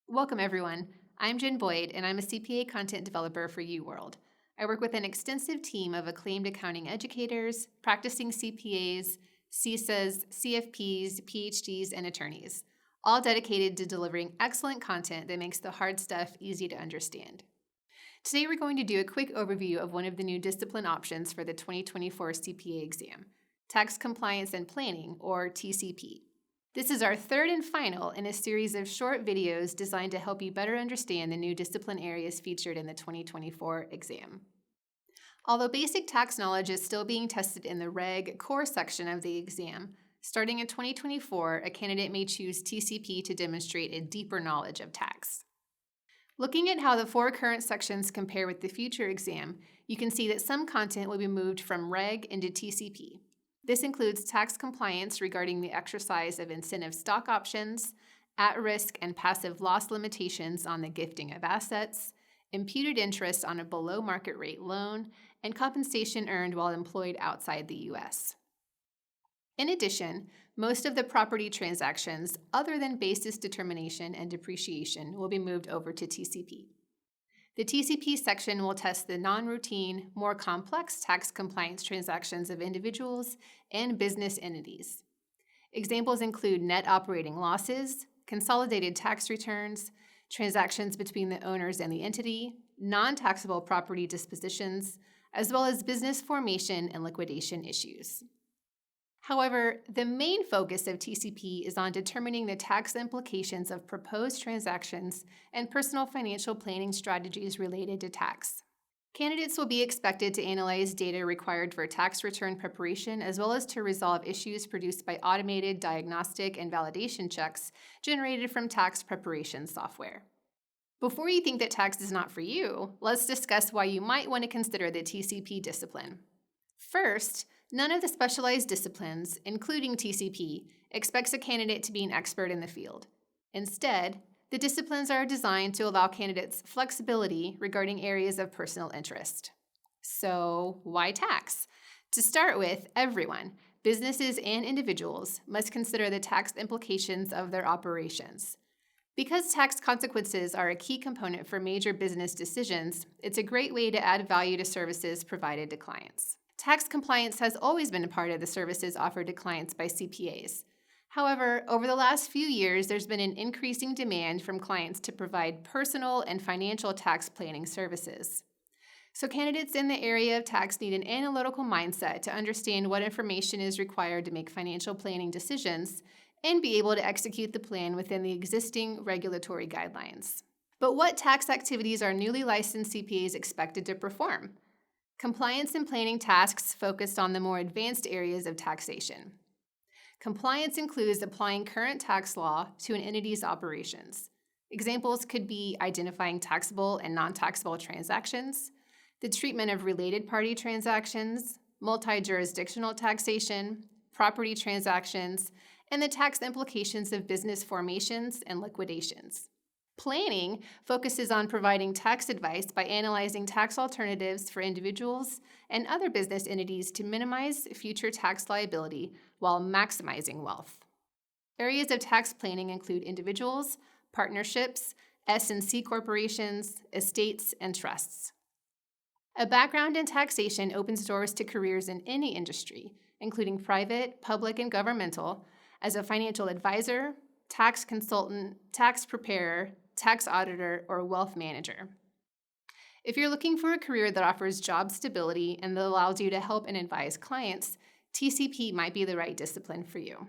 Welcome, everyone. I'm Jen Boyd, and I'm a CPA content developer for UWorld. I work with an extensive team of acclaimed accounting educators, practicing CPAs, CISAs, CFPs, PhDs, and attorneys, all dedicated to delivering excellent content that makes the hard stuff easy to understand. Today, we're going to do a quick overview of one of the new discipline options for the 2024 CPA exam, Tax Compliance and Planning, or TCP. This is our third and final in a series of short videos designed to help you better understand the new discipline areas featured in the 2024 exam. Although basic tax knowledge is still being tested in the Reg Core section of the exam, starting in 2024, a candidate may choose TCP to demonstrate a deeper knowledge of tax. Looking at how the four current sections compare with the future exam, you can see that some content will be moved from Reg into TCP. This includes tax compliance regarding the exercise of incentive stock options, at-risk and passive loss limitations on the gifting of assets, imputed interest on a below-market rate loan, and compensation earned while employed outside the U.S. In addition, most of the property transactions other than basis determination and depreciation will be moved over to TCP. The TCP section will test the non-routine, more complex tax compliance transactions of individuals and business entities. Examples include net operating losses, consolidated tax returns, transactions between the owners and the entity, non-taxable property dispositions, as well as business formation and liquidation issues. However, the main focus of TCP is on determining the tax implications of proposed transactions and personal financial planning strategies related to tax. Candidates will be expected to analyze data required for tax return preparation as well as to resolve issues produced by automated diagnostic and validation checks generated from tax preparation software. Before you think that tax is not for you, let's discuss why you might want to consider the TCP discipline. First, none of the specialized disciplines, including TCP, expects a candidate to be an expert in the field. Instead, the disciplines are designed to allow candidates flexibility regarding areas of personal interest. So, why tax? To start with, everyone, businesses and individuals, must consider the tax implications of their operations. Because tax consequences are a key component for major business decisions, it's a great way to add value to services provided to clients. Tax compliance has always been a part of the services offered to clients by CPAs. However, over the last few years, there's been an increasing demand from clients to provide personal and financial tax planning services. So candidates in the area of tax need an analytical mindset to understand what information is required to make financial planning decisions and be able to execute the plan within the existing regulatory guidelines. But what tax activities are newly licensed CPAs expected to perform? Compliance and planning tasks focused on the more advanced areas of taxation. Compliance includes applying current tax law to an entity's operations. Examples could be identifying taxable and non-taxable transactions, the treatment of related party transactions, multi-jurisdictional taxation, property transactions, and the tax implications of business formations and liquidations. Planning focuses on providing tax advice by analyzing tax alternatives for individuals and other business entities to minimize future tax liability while maximizing wealth. Areas of tax planning include individuals, partnerships, S&C corporations, estates, and trusts. A background in taxation opens doors to careers in any industry, including private, public, and governmental, as a financial advisor, tax consultant, tax preparer, tax auditor, or wealth manager. If you're looking for a career that offers job stability and that allows you to help and advise clients, TCP might be the right discipline for you.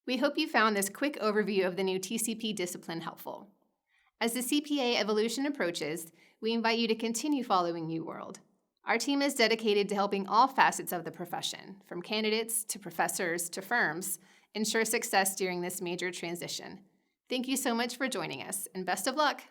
We hope you found this quick overview of the new TCP discipline helpful. As the CPA evolution approaches, we invite you to continue following UWorld. Our team is dedicated to helping all facets of the profession, from candidates to professors to firms, ensure success during this major transition. Thank you so much for joining us, and best of luck!